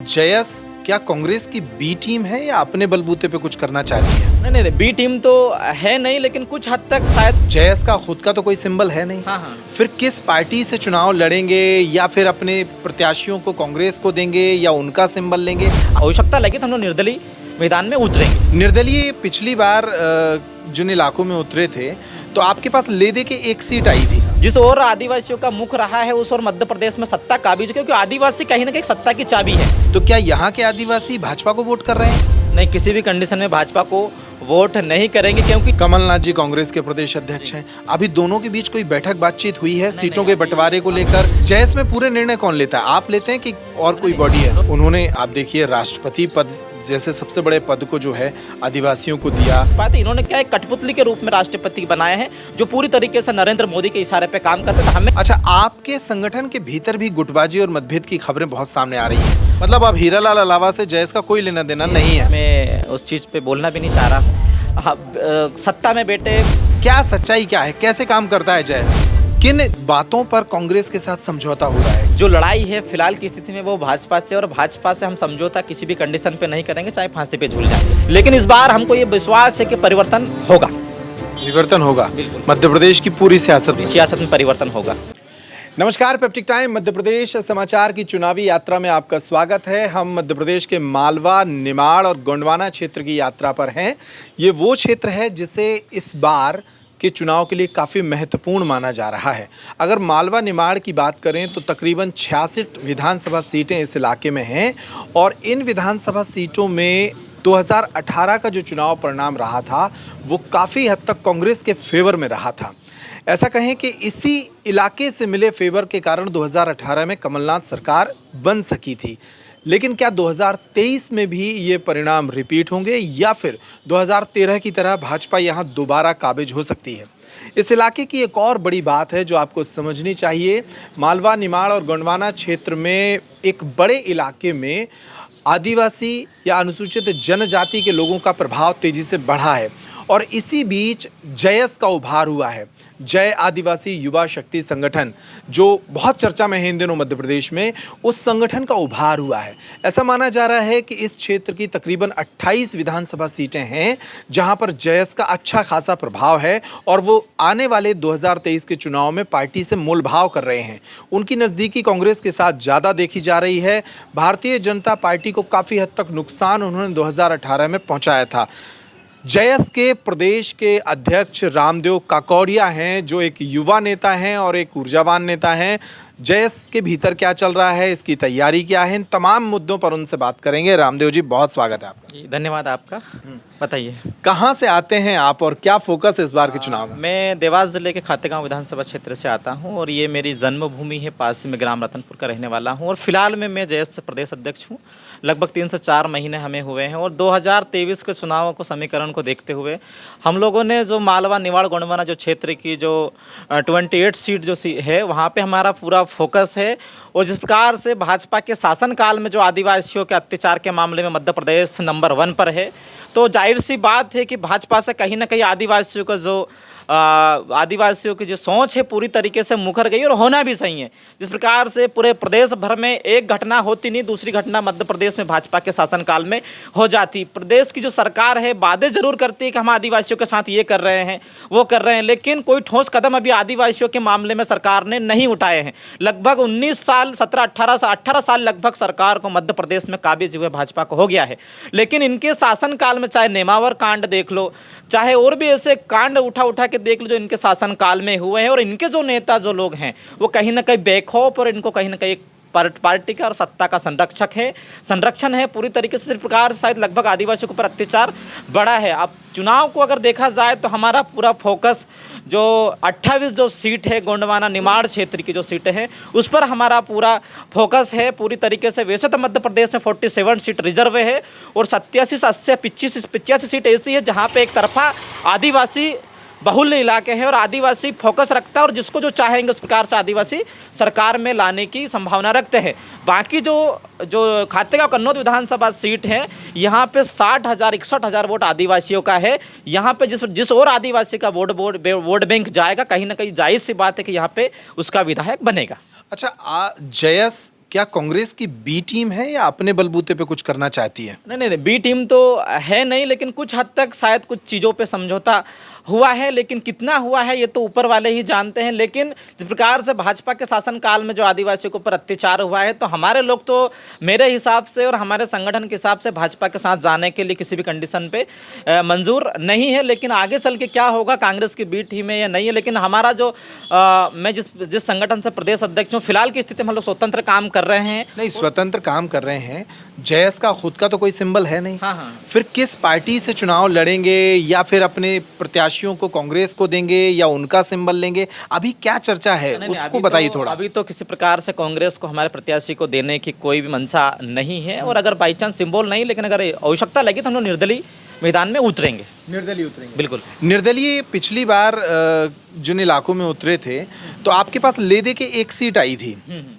जयस क्या कांग्रेस की B team है या अपने बलबूते पे कुछ करना चाहती है? नहीं नहीं बी टीम तो है नहीं, लेकिन कुछ हद तक शायद। जयस का खुद का तो कोई सिंबल है नहीं। हाँ। फिर किस पार्टी से चुनाव लड़ेंगे या फिर अपने प्रत्याशियों को कांग्रेस को देंगे या उनका सिंबल लेंगे? आवश्यकता लगी तो हम लोग निर्दलीय मैदान में उतरेंगे। निर्दलीय पिछली बार जिन इलाकों में उतरे थे तो आपके पास ले दे के एक सीट आई थी। जिस ओर आदिवासियों का मुख रहा है उस ओर मध्य प्रदेश में सत्ता काबिज, क्योंकि आदिवासी कहीं ना कहीं सत्ता की चाबी है। तो क्या यहाँ के आदिवासी भाजपा को वोट कर रहे हैं? नहीं, किसी भी कंडीशन में भाजपा को वोट नहीं करेंगे, क्योंकि कमलनाथ जी कांग्रेस के प्रदेश अध्यक्ष हैं। अभी दोनों के बीच कोई बैठक बातचीत हुई है सीटों के बंटवारे को लेकर? जयस में पूरे निर्णय कौन लेता है, आप लेते हैं कि और कोई बॉडी है? उन्होंने आप देखिए राष्ट्रपति पद जैसे सबसे बड़े पद को जो है आदिवासियों को दिया। बात है, इन्होंने क्या एक कठपुतली के रूप में राष्ट्रपति बनाए हैं जो पूरी तरीके से नरेंद्र मोदी के इशारे पे काम करते थे। हमें अच्छा, आपके संगठन के भीतर भी गुटबाजी और मतभेद की खबरें बहुत सामने आ रही हैं। मतलब अब हीरालाल अलावा से जयस का कोई लेना देना नहीं है। मैं उस चीज पे बोलना भी नहीं चाह रहा। सत्ता में बेटे क्या सच्चाई क्या है, कैसे काम करता है जयस? किन बातों पर कांग्रेस के साथ समझौता हो रहा है? जो लड़ाई है फिलहाल की स्थिति में वो भाजपा से, और भाजपा से हम समझौता किसी भी कंडीशन पे नहीं करेंगे, चाहे फांसी पे झूल जाए। लेकिन इस बार हमको ये विश्वास है कि परिवर्तन होगा। परिवर्तन होगा मध्य प्रदेश की पूरी सियासत में परिवर्तन होगा। नमस्कार, पेप्टिक टाइम मध्य प्रदेश समाचार की चुनावी यात्रा में आपका स्वागत है। हम मध्य प्रदेश के मालवा, निमाड़ और गोंडवाना क्षेत्र की यात्रा पर हैं। ये वो क्षेत्र है जिसे इस बार के चुनाव के लिए काफ़ी महत्वपूर्ण माना जा रहा है। अगर मालवा निमाड़ की बात करें तो तकरीबन 66 विधानसभा सीटें इस इलाके में हैं और इन विधानसभा सीटों में 2018 का जो चुनाव परिणाम रहा था वो काफ़ी हद तक कांग्रेस के फेवर में रहा था। ऐसा कहें कि इसी इलाके से मिले फेवर के कारण 2018 में कमलनाथ सरकार बन सकी थी। लेकिन क्या 2023 में भी ये परिणाम रिपीट होंगे या फिर 2013 की तरह भाजपा यहाँ दोबारा काबिज हो सकती है? इस इलाके की एक और बड़ी बात है जो आपको समझनी चाहिए। मालवा, निमाड़ और गोंडवाना क्षेत्र में एक बड़े इलाके में आदिवासी या अनुसूचित जनजाति के लोगों का प्रभाव तेजी से बढ़ा है और इसी बीच जयस का उभार हुआ है। जय आदिवासी युवा शक्ति संगठन जो बहुत चर्चा में है इन दिनों मध्य प्रदेश में, उस संगठन का उभार हुआ है। ऐसा माना जा रहा है कि इस क्षेत्र की तकरीबन 28 विधानसभा सीटें हैं जहां पर जयस का अच्छा खासा प्रभाव है और वो आने वाले 2023 के चुनाव में पार्टी से मोलभाव कर रहे हैं। उनकी नज़दीकी कांग्रेस के साथ ज़्यादा देखी जा रही है। भारतीय जनता पार्टी को काफ़ी हद तक नुकसान उन्होंने 2018 में पहुँचाया था। जयस के प्रदेश के अध्यक्ष रामदेव काकौड़िया हैं जो एक युवा नेता हैं और एक ऊर्जावान नेता हैं। जयस के भीतर क्या चल रहा है, इसकी तैयारी क्या है, इन तमाम मुद्दों पर उनसे बात करेंगे। रामदेव जी, बहुत स्वागत है आपका। जी, धन्यवाद आपका। बताइए, कहाँ से आते हैं आप और क्या फोकस है इस बार के चुनाव में? मैं देवास जिले के खातेगांव विधानसभा क्षेत्र से आता हूं और ये मेरी जन्मभूमि है। पास में ग्राम रतनपुर का रहने वाला हूं और फिलहाल में मैं जयस प्रदेश अध्यक्ष हूं। लगभग 3 से 4 महीने हमें हुए हैं और 2023 के चुनाव को समीकरण को देखते हुए हम लोगों ने जो मालवा, निमाड़, गोंडवाना जो क्षेत्र की जो 28 सीट जो है वहाँ पर हमारा पूरा फोकस है। और जिस प्रकार से भाजपा के शासनकाल में जो आदिवासियों के अत्याचार के मामले में मध्य प्रदेश नंबर 1 पर है, तो जाहिर सी बात है कि भाजपा से कहीं ना कहीं आदिवासियों की जो सोच है पूरी तरीके से मुकर गई और होना भी सही है। जिस प्रकार से पूरे प्रदेश भर में एक घटना होती नहीं, दूसरी घटना मध्य प्रदेश में भाजपा के शासनकाल में हो जाती। प्रदेश की जो सरकार है वादे जरूर करती है कि हम आदिवासियों के साथ ये कर रहे हैं, वो कर रहे हैं, लेकिन कोई ठोस कदम अभी आदिवासियों के मामले में सरकार ने नहीं उठाए हैं। लगभग 19 साल 18 साल लगभग सरकार को मध्य प्रदेश में काबिज हुए भाजपा को हो गया है। लेकिन इनके शासनकाल में चाहे नेमावर कांड देख लो, चाहे और भी ऐसे कांड उठा के देख लो जो इनके शासनकाल में हुए हैं, और इनके जो नेता जो लोग हैं वो कहीं ना कहीं बेखौफ और इनको कहीं ना कहीं पार्टी का और सत्ता का संरक्षण है पूरी तरीके से। इस प्रकार से शायद लगभग आदिवासियों के ऊपर अत्याचार बढ़ा है। अब चुनाव को अगर देखा जाए तो हमारा पूरा फोकस जो 28 जो सीट है गोंडवाना निमाड़ क्षेत्र की जो सीटें हैं उस पर हमारा पूरा फोकस है पूरी तरीके से। वैसे तो मध्य प्रदेश में 47 सीट रिजर्व है और 87 से 85 सीट ऐसी है जहाँ पे एक तरफा आदिवासी बहुल्य इलाके हैं और आदिवासी फोकस रखता है और जिसको जो चाहेंगे उस प्रकार से आदिवासी सरकार में लाने की संभावना रखते हैं। बाकी जो खातेगांव कन्नौज विधानसभा सीट है यहाँ पे 61,000 वोट आदिवासियों का है। यहाँ पे जिस और आदिवासी का वोट बैंक जाएगा, कहीं ना कहीं जायज़ सी बात है कि यहाँ पे उसका विधायक बनेगा। अच्छा, जयस क्या कांग्रेस की बी टीम है या अपने बलबूते पे कुछ करना चाहती है? नहीं नहीं नहीं, बी टीम तो है नहीं, लेकिन कुछ हद तक शायद कुछ चीज़ों पे समझौता हुआ है, लेकिन कितना हुआ है ये तो ऊपर वाले ही जानते हैं। लेकिन जिस प्रकार से भाजपा के शासनकाल में जो आदिवासियों के ऊपर अत्याचार हुआ है, तो हमारे लोग तो मेरे हिसाब से और हमारे संगठन के हिसाब से भाजपा के साथ जाने के लिए किसी भी कंडीशन पे मंजूर नहीं है। लेकिन आगे चल के क्या होगा, कांग्रेस की बी टीम है या नहीं है, लेकिन हमारा जो मैं जिस संगठन से प्रदेश अध्यक्ष हूँ, फिलहाल की स्थिति में हम लोग स्वतंत्र काम कर रहे हैं। नहीं, स्वतंत्र काम कर रहे हैं। जयस का खुद का तो कोई सिंबल है नहीं। हाँ। फिर किस पार्टी से चुनाव लड़ेंगे, या फिर अपने प्रत्याशियों को कांग्रेस को देंगे या उनका सिंबल लेंगे? अभी क्या चर्चा है उसको बताइए थोड़ा। अभी तो किसी प्रकार से कांग्रेस को हमारे प्रत्याशी को देने की कोई भी मंशा नहीं है, और अगर बाई चांस सिंबल नहीं, लेकिन अगर आवश्यकता लगी तो हम लोग निर्दलीय मैदान में उतरेंगे। निर्दलीय उतरेंगे? बिल्कुल निर्दलीय पिछली बार जिन इलाकों में उतरे थे तो आपके पास लेदे के एक सीट आई थी,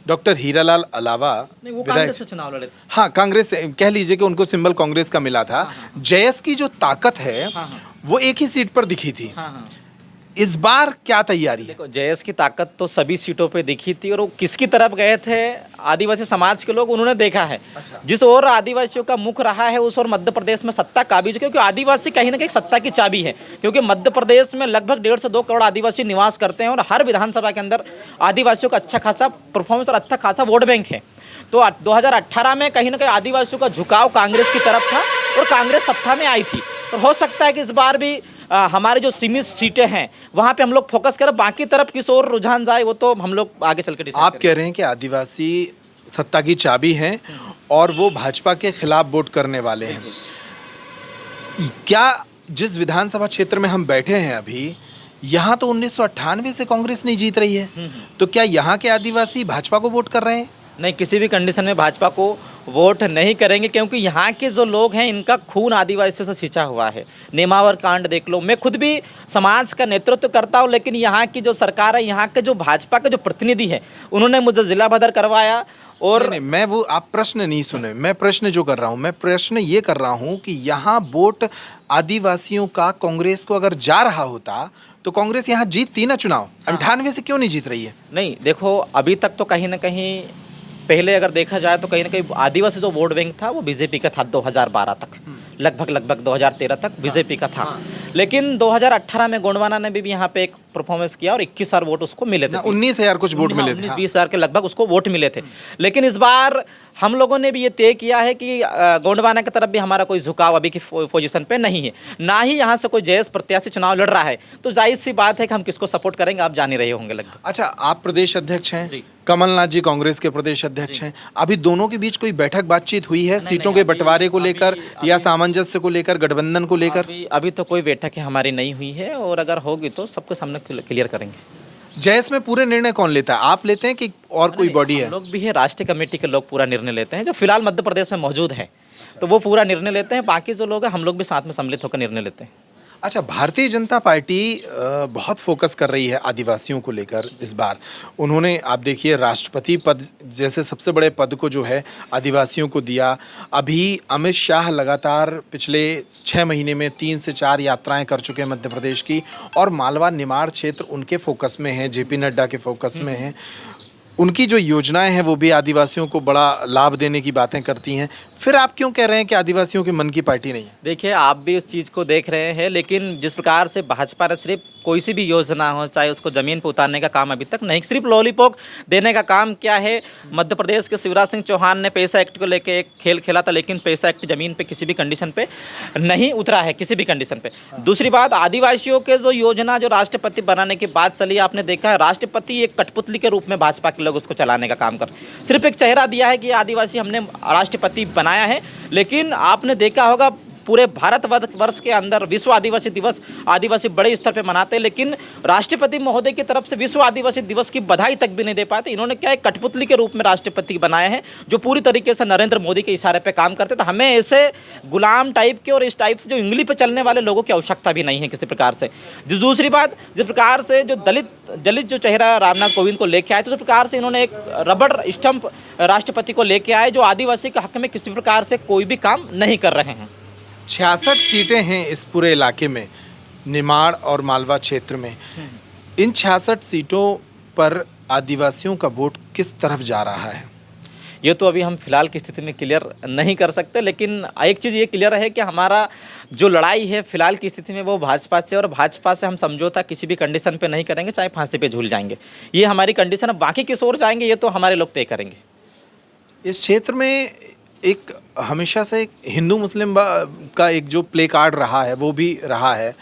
डॉक्टर हीरालाल अलावा नहीं, वो कांग्रेस से चुनाव लड़े थे। हाँ, कांग्रेस से कह लीजिए कि उनको सिंबल कांग्रेस का मिला था। जयस की जो ताकत है वो एक ही सीट पर दिखी थी। इस बार क्या तैयारी है? देखो, जयस की ताकत तो सभी सीटों पे दिखी थी, और वो किसकी तरफ गए थे, आदिवासी समाज के लोग, उन्होंने देखा है। जिस ओर आदिवासियों का मुख रहा है उस ओर मध्य प्रदेश में सत्ता काबिज, क्योंकि आदिवासी कहीं ना कहीं सत्ता की चाबी है। क्योंकि मध्य प्रदेश में लगभग 1.5 से 2 करोड़ आदिवासी निवास करते हैं, और हर विधानसभा के अंदर आदिवासियों का अच्छा खासा परफॉर्मेंस और अच्छा खासा वोट बैंक है। तो 2018 में कहीं ना कहीं आदिवासियों का झुकाव कांग्रेस की तरफ था, और कांग्रेस सत्ता में आई थी। और हो सकता है कि इस बार भी हमारे जो सीमित सीटें हैं वहाँ पे हम लोग फोकस करें, बाकी तरफ किस ओर रुझान जाए वो तो हम लोग आगे चल के डिसाइड आप कह रहे हैं कि आदिवासी सत्ता की चाबी हैं और वो भाजपा के खिलाफ वोट करने वाले हैं। क्या जिस विधानसभा क्षेत्र में हम बैठे हैं अभी, यहाँ तो 1998 से कांग्रेस नहीं जीत रही है, तो क्या यहाँ के आदिवासी भाजपा को वोट कर रहे हैं? नहीं, किसी भी कंडीशन में भाजपा को वोट नहीं करेंगे, क्योंकि यहाँ के जो लोग हैं इनका खून आदिवासियों से सींचा हुआ है। नेमावर कांड देख लो, मैं खुद भी समाज का नेतृत्व करता हूँ, लेकिन यहाँ की जो सरकार है, यहाँ के जो भाजपा के जो प्रतिनिधि है, उन्होंने मुझे जिला बदर करवाया। और नहीं, मैं वो आप प्रश्न नहीं सुने, मैं प्रश्न जो कर रहा हूँ, मैं प्रश्न ये कर रहा हूँ कि यहाँ वोट आदिवासियों का कांग्रेस को अगर जा रहा होता तो कांग्रेस यहाँ जीतती ना चुनाव। 98 से क्यों नहीं जीत रही है? नहीं, देखो, अभी तक तो कहीं ना कहीं पहले अगर देखा जाए तो कहीं ना कहीं आदिवासी जो वोट बैंक था वो बीजेपी का था 2012 तक, लगभग 2013 तक बीजेपी का था। लेकिन 2018 में गोंडवाना ने भी यहाँ पे एक परफॉर्मेंस किया और 21,000 वोट उसको मिले थे। 19,000 कुछ वोट मिले थे। 20,000 के लगभग उसको वोट मिले थे। लेकिन इस बार हम लोगों ने भी ये तय किया है कि गोंडवाना की तरफ भी हमारा कोई झुकाव अभी की पोजीशन पे नहीं है, ना ही यहाँ से कोई जयस प्रत्याशी चुनाव लड़ रहा है। तो जाहिर सी बात है कि हम किसको सपोर्ट करेंगे, आप जान ही रहे होंगे लगभग। अच्छा, आप प्रदेश अध्यक्ष हैं जी। कमलनाथ जी कांग्रेस के प्रदेश अध्यक्ष हैं। अभी दोनों के बीच कोई बैठक बातचीत हुई है सीटों के बंटवारे को लेकर या सामंजस्य को लेकर, गठबंधन को लेकर? अभी तो कोई बैठक हमारी नहीं हुई है, और अगर होगी तो सबके सामने क्लियर करेंगे। जयस में पूरे निर्णय कौन लेता है? आप लेते हैं कि और कोई बॉडी है? हम लोग भी है, राष्ट्रीय कमेटी के लोग पूरा निर्णय लेते हैं, जो फिलहाल मध्य प्रदेश में मौजूद है, तो वो पूरा निर्णय लेते हैं। बाकी जो लोग हैं हम लोग भी साथ में सम्मिलित होकर निर्णय लेते हैं। अच्छा, भारतीय जनता पार्टी बहुत फोकस कर रही है आदिवासियों को लेकर इस बार। उन्होंने, आप देखिए, राष्ट्रपति पद जैसे सबसे बड़े पद को जो है आदिवासियों को दिया। अभी अमित शाह लगातार पिछले 6 महीने में 3 से 4 यात्राएं कर चुके हैं मध्य प्रदेश की, और मालवा निमाड़ क्षेत्र उनके फोकस में है, जेपी नड्डा के फोकस में है। उनकी जो योजनाएं हैं वो भी आदिवासियों को बड़ा लाभ देने की बातें करती हैं। फिर आप क्यों कह रहे हैं कि आदिवासियों के मन की पार्टी नहीं है? देखिए, आप भी उस चीज़ को देख रहे हैं, लेकिन जिस प्रकार से भाजपा ने सिर्फ कोई सी भी योजना हो, चाहे उसको ज़मीन पर उतारने का काम अभी तक नहीं, सिर्फ लॉलीपॉप देने का काम किया है। मध्य प्रदेश के शिवराज सिंह चौहान ने पैसा एक्ट को लेकर एक खेल खेला था, लेकिन पैसा एक्ट ज़मीन पे किसी भी कंडीशन पे नहीं उतरा है, किसी भी कंडीशन पे। दूसरी बात, आदिवासियों के जो योजना जो राष्ट्रपति बनाने की बात चली, आपने देखा है राष्ट्रपति एक कठपुतली के रूप में भाजपा के लोग उसको चलाने का काम कर, सिर्फ एक चेहरा दिया है कि आदिवासी हमने राष्ट्रपति बनाया है। लेकिन आपने देखा होगा पूरे भारत वर्ष के अंदर विश्व आदिवासी दिवस आदिवासी बड़े स्तर पे मनाते हैं, लेकिन राष्ट्रपति महोदय की तरफ से विश्व आदिवासी दिवस की बधाई तक भी नहीं दे पाते। इन्होंने क्या एक कठपुतली के रूप में राष्ट्रपति बनाया है, जो पूरी तरीके से नरेंद्र मोदी के इशारे पे काम करते। तो हमें ऐसे गुलाम टाइप के और इस टाइप से जो इंगली पे चलने वाले लोगों की आवश्यकता भी नहीं है किसी प्रकार से। दूसरी बात, जिस प्रकार से जो दलित जो चेहरा रामनाथ कोविंद को लेके आए, तो उस प्रकार से इन्होंने एक रबड़ स्टंप राष्ट्रपति को लेके आए, जो आदिवासी के हक में किसी प्रकार से कोई भी काम नहीं कर रहे हैं। 66 सीटें हैं इस पूरे इलाके में, निमाड़ और मालवा क्षेत्र में। इन 66 सीटों पर आदिवासियों का वोट किस तरफ जा रहा है? ये तो अभी हम फिलहाल की स्थिति में क्लियर नहीं कर सकते, लेकिन एक चीज़ ये क्लियर है कि हमारा जो लड़ाई है फिलहाल की स्थिति में वो भाजपा से, और भाजपा से हम समझौता किसी भी कंडीशन पे नहीं करेंगे, चाहे फांसी पे झूल जाएंगे। ये हमारी कंडीशन है, बाकी किस ओर जाएंगे ये तो हमारे लोग तय करेंगे। इस क्षेत्र में एक हमेशा से एक हिंदू मुस्लिम का एक जो प्ले कार्ड रहा है वो भी रहा है,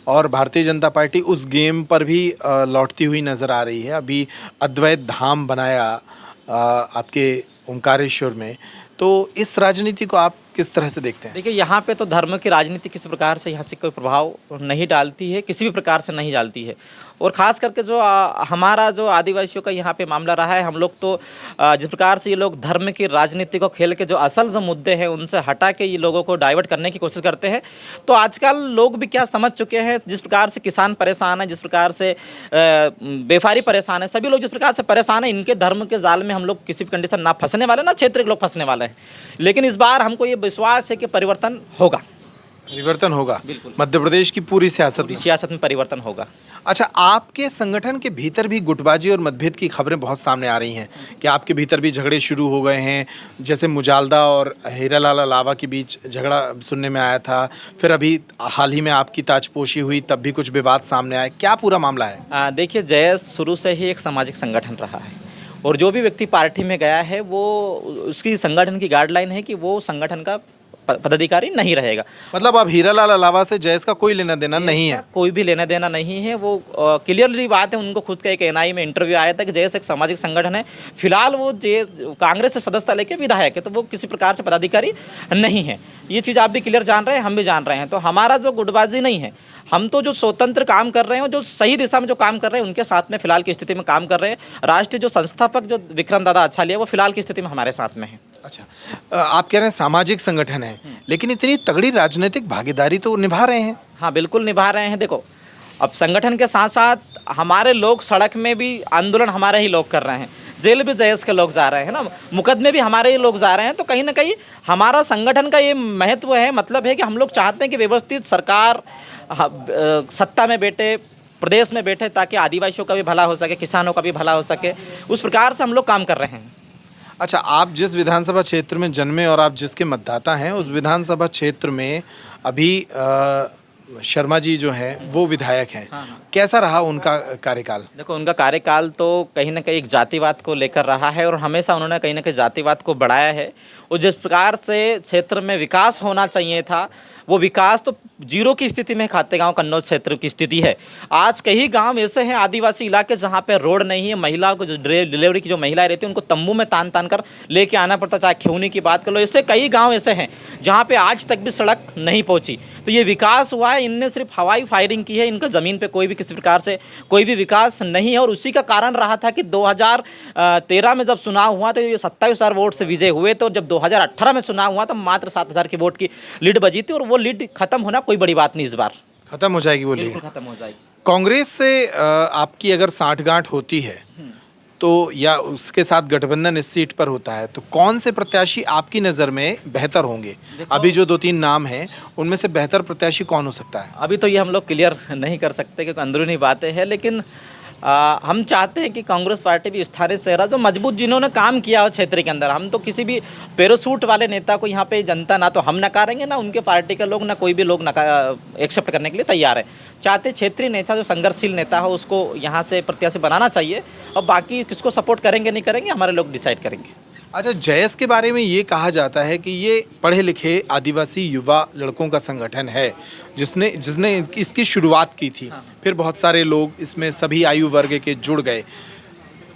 और भारतीय जनता पार्टी उस गेम पर भी लौटती हुई नज़र आ रही है। अभी अद्वैत धाम बनाया आपके ओंकारेश्वर में, तो इस राजनीति को आप किस तरह से देखते हैं? देखिए, यहाँ पे तो धर्म की राजनीति किसी प्रकार से यहाँ से कोई प्रभाव नहीं डालती है, किसी भी प्रकार से नहीं डालती है। और ख़ास करके जो हमारा जो आदिवासियों का यहाँ पे मामला रहा है, हम लोग तो जिस प्रकार से ये लोग धर्म की राजनीति को खेल के जो असल जो मुद्दे हैं उनसे हटा के ये लोगों को डाइवर्ट करने की कोशिश करते हैं। तो आजकल लोग भी क्या समझ चुके हैं, जिस प्रकार से किसान परेशान है, जिस प्रकार से व्यापारी परेशान है, सभी लोग जिस प्रकार से परेशान है, इनके धर्म के जाल में हम लोग किसी भी कंडीशन ना फंसने वाले, ना क्षेत्र के लोग फंसने वाले हैं। लेकिन इस बार हमको ये विश्वास है कि परिवर्तन होगा। परिवर्तन होगा, बिल्कुल। मध्य प्रदेश की पूरी सियासत में। सियासत में परिवर्तन होगा। अच्छा, आपके संगठन के भीतर भी गुटबाजी और मतभेद की खबरें बहुत सामने आ रही हैं कि आपके भीतर भी झगड़े शुरू हो गए हैं। जैसे मुजालदा और हीरालाल अलावा के बीच झगड़ा सुनने में आया था, फिर अभी हाल ही में आपकी ताजपोशी हुई तब भी कुछ विवाद सामने आए। क्या पूरा मामला है? देखिए, जयस शुरू से ही एक सामाजिक संगठन रहा है, और जो भी व्यक्ति पार्टी में गया है वो उसकी संगठन की गाइडलाइन है कि वो संगठन का पदाधिकारी नहीं रहेगा। मतलब अब हीरालाल अलावा से जयस का कोई लेना देना नहीं है? कोई भी लेना देना नहीं है। वो क्लियरली बात है, उनको खुद का एक एनआई में इंटरव्यू आया था कि जयस एक सामाजिक संगठन है। फिलहाल वो कांग्रेस से सदस्यता लेके विधायक है, तो वो किसी प्रकार से पदाधिकारी नहीं है। ये चीज़ आप भी क्लियर जान रहे हैं, हम भी जान रहे हैं। तो हमारा जो गुटबाजी नहीं है, हम तो जो स्वतंत्र काम कर रहे हैं, जो सही दिशा में जो काम कर रहे हैं उनके साथ में फिलहाल की स्थिति में काम कर रहे हैं। राष्ट्रीय जो संस्थापक जो विक्रम दादा आचार्य वो फिलहाल की स्थिति में हमारे साथ में है। अच्छा, आप कह रहे हैं सामाजिक संगठन है, लेकिन इतनी तगड़ी राजनीतिक भागीदारी तो निभा रहे हैं। हाँ, बिल्कुल निभा रहे हैं। देखो, अब संगठन के साथ साथ हमारे लोग सड़क में भी आंदोलन हमारे ही लोग कर रहे हैं, जेल भी जयस के लोग जा रहे हैं ना, मुकदमे भी हमारे ही लोग जा रहे हैं। तो कहीं ना कहीं हमारा संगठन का ये महत्व है, मतलब है कि हम लोग चाहते हैं कि व्यवस्थित सरकार सत्ता में बैठे, प्रदेश में बैठे, ताकि आदिवासियों का भी भला हो सके, किसानों का भी भला हो सके। उस प्रकार से हम लोग काम कर रहे हैं। अच्छा, आप जिस विधानसभा क्षेत्र में जन्मे और आप जिसके मतदाता हैं, उस विधानसभा क्षेत्र में अभी शर्मा जी जो हैं वो विधायक हैं। कैसा रहा उनका कार्यकाल? देखो, उनका कार्यकाल तो कहीं ना कहीं एक जातिवाद को लेकर रहा है, और हमेशा उन्होंने कहीं ना कहीं जातिवाद को बढ़ाया है। और जिस प्रकार से क्षेत्र में विकास होना चाहिए था, वो विकास तो जीरो की स्थिति में खातेगांव कन्नौज क्षेत्र की स्थिति है। आज कई गांव ऐसे हैं आदिवासी इलाके जहां पे रोड नहीं है, महिलाओं को जो डिलीवरी की जो महिलाएं रहती हैं उनको तंबू में तान तान कर लेके आना पड़ता, चाहे खिवनी की बात कर लो। ऐसे कई गांव ऐसे हैं जहां पे आज तक भी सड़क नहीं पहुंची। तो ये विकास हुआ है, इनने सिर्फ हवाई फायरिंग की है, इनका ज़मीन पे कोई भी किसी प्रकार से कोई भी विकास नहीं है। और उसी का कारण रहा था कि 2013 में जब चुनाव हुआ तो ये 27,000 वोट से विजय हुए। तो जब 2018 में चुनाव हुआ तो मात्र 7,000 की वोट की लीड बजी थी, और वो लीड खत्म होना कोई बड़ी बात नहीं। इस बार खत्म हो जाएगी वो लीड? बिल्कुल खत्म हो जाएगी। कांग्रेस से आपकी अगर साठगांठ होती है तो, या उसके साथ गठबंधन इस सीट पर होता है, तो कौन से प्रत्याशी आपकी नज़र में बेहतर होंगे? अभी जो 2-3 नाम हैं उनमें से बेहतर प्रत्याशी कौन हो सकता है? अभी तो ये हम लोग क्लियर नहीं कर सकते क्योंकि अंदरूनी बातें हैं, लेकिन हम चाहते हैं कि कांग्रेस पार्टी भी स्थानीय चेहरा जो मजबूत, जिन्होंने काम किया हो क्षेत्र के अंदर। हम तो किसी भी पैराशूट वाले नेता को यहाँ पे जनता ना तो हम नकारेंगे, ना उनके पार्टी के लोग, ना कोई भी लोग एक्सेप्ट करने के लिए तैयार है। चाहते क्षेत्रीय नेता जो संघर्षशील नेता हो उसको यहाँ से प्रत्याशी बनाना चाहिए, और बाकी किसको सपोर्ट करेंगे नहीं करेंगे हमारे लोग डिसाइड करेंगे। अच्छा, जयस के बारे में ये कहा जाता है कि ये पढ़े लिखे आदिवासी युवा लड़कों का संगठन है जिसने इसकी शुरुआत की थी। फिर बहुत सारे लोग इसमें सभी आयु वर्ग के जुड़ गए।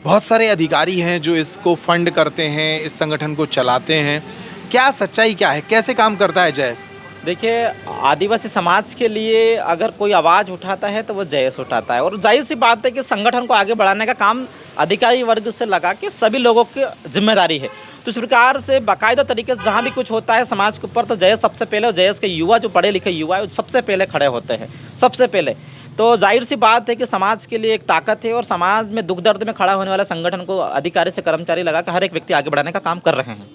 बहुत सारे अधिकारी हैं जो इसको फंड करते हैं, इस संगठन को चलाते हैं। क्या सच्चाई क्या है, कैसे काम करता है जयस? देखिए, आदिवासी समाज के लिए अगर कोई आवाज़ उठाता है तो वो जयस उठाता है, और जाहिर सी बात है कि संगठन को आगे बढ़ाने का काम अधिकारी वर्ग से लगा के सभी लोगों की जिम्मेदारी है। तो इस प्रकार से बाकायदा तरीके से जहाँ भी कुछ होता है समाज के ऊपर, तो जयस सबसे पहले, और जयस के युवा जो पढ़े लिखे युवा है सबसे पहले खड़े होते हैं, सबसे पहले। तो जाहिर सी बात है कि समाज के लिए एक ताकत है, और समाज में दुख दर्द में खड़ा होने वाला संगठन को अधिकारी से कर्मचारी लगा कर हर एक व्यक्ति आगे बढ़ाने का काम कर रहे हैं।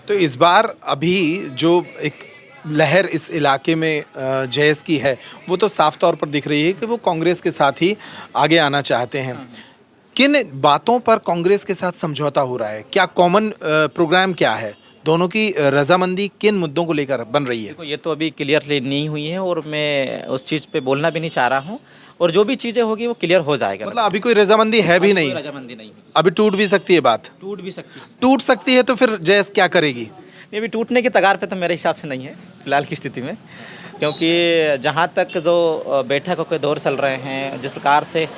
तो इस बार अभी जो एक लहर इस इलाके में जयस की है, वो तो साफ तौर पर दिख रही है कि वो कांग्रेस के साथ ही आगे आना चाहते हैं। किन बातों पर कांग्रेस के साथ समझौता हो रहा है? क्या कॉमन प्रोग्राम क्या है? दोनों की रजामंदी किन मुद्दों को लेकर बन रही है? देखो ये तो अभी क्लियरली नहीं हुई है और मैं उस चीज़ पे बोलना भी नहीं चाह रहा हूँ, और जो भी चीज़ें होगी वो क्लियर हो जाएगा। मतलब अभी कोई रजामंदी है भी नहीं, कोई रजामंदी नहीं हुई, अभी टूट भी सकती है बात। टूट भी सकती है। टूट सकती है तो फिर जयस क्या करेगी? नहीं, अभी टूटने की तगार पे तो मेरे हिसाब से नहीं है फिलहाल की स्थिति में, क्योंकि जहाँ तक जो बैठकों के दौर चल रहे हैं, जिस प्रकार से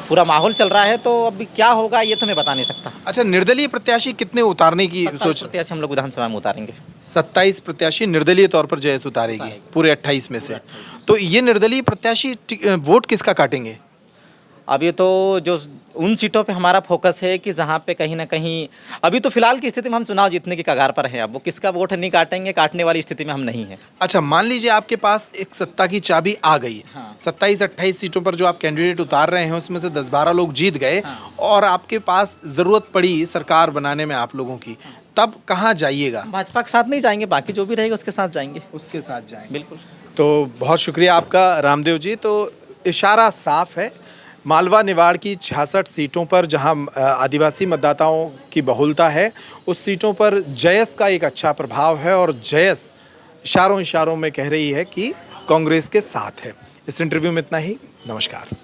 पूरा माहौल चल रहा है, तो अभी क्या होगा ये तो मैं बता नहीं सकता। अच्छा, निर्दलीय प्रत्याशी कितने उतारने की सोच? प्रत्याशी हम लोग विधानसभा में उतारेंगे। 27 प्रत्याशी निर्दलीय तौर पर जयस उतारेगी पूरे 28 में से। तो ये निर्दलीय प्रत्याशी वोट किसका काटेंगे? अभी तो जो उन सीटों पे हमारा फोकस है कि जहाँ पे कहीं ना कहीं अभी तो फिलहाल की स्थिति में हम चुनाव जीतने की कगार पर हैं। अब वो किसका वोट नहीं काटेंगे, काटने वाली स्थिति में हम नहीं हैं। अच्छा, मान लीजिए आपके पास एक सत्ता की चाबी आ गई। हाँ। 27-28 सीटों पर जो आप कैंडिडेट उतार रहे हैं उसमें से 10-12 लोग जीत गए, और आपके पास ज़रूरत पड़ी सरकार बनाने में आप लोगों की, तब कहाँ जाइएगा? भाजपा के साथ नहीं जाएंगे, बाकी जो भी रहेगा उसके साथ जाएंगे। उसके साथ जाएंगे। बिल्कुल। तो बहुत शुक्रिया आपका रामदेव जी। तो इशारा साफ है, मालवा निवाड़ की 66 सीटों पर जहां आदिवासी मतदाताओं की बहुलता है, उस सीटों पर जयस का एक अच्छा प्रभाव है, और जयस इशारों इशारों में कह रही है कि कांग्रेस के साथ है। इस इंटरव्यू में इतना ही। नमस्कार।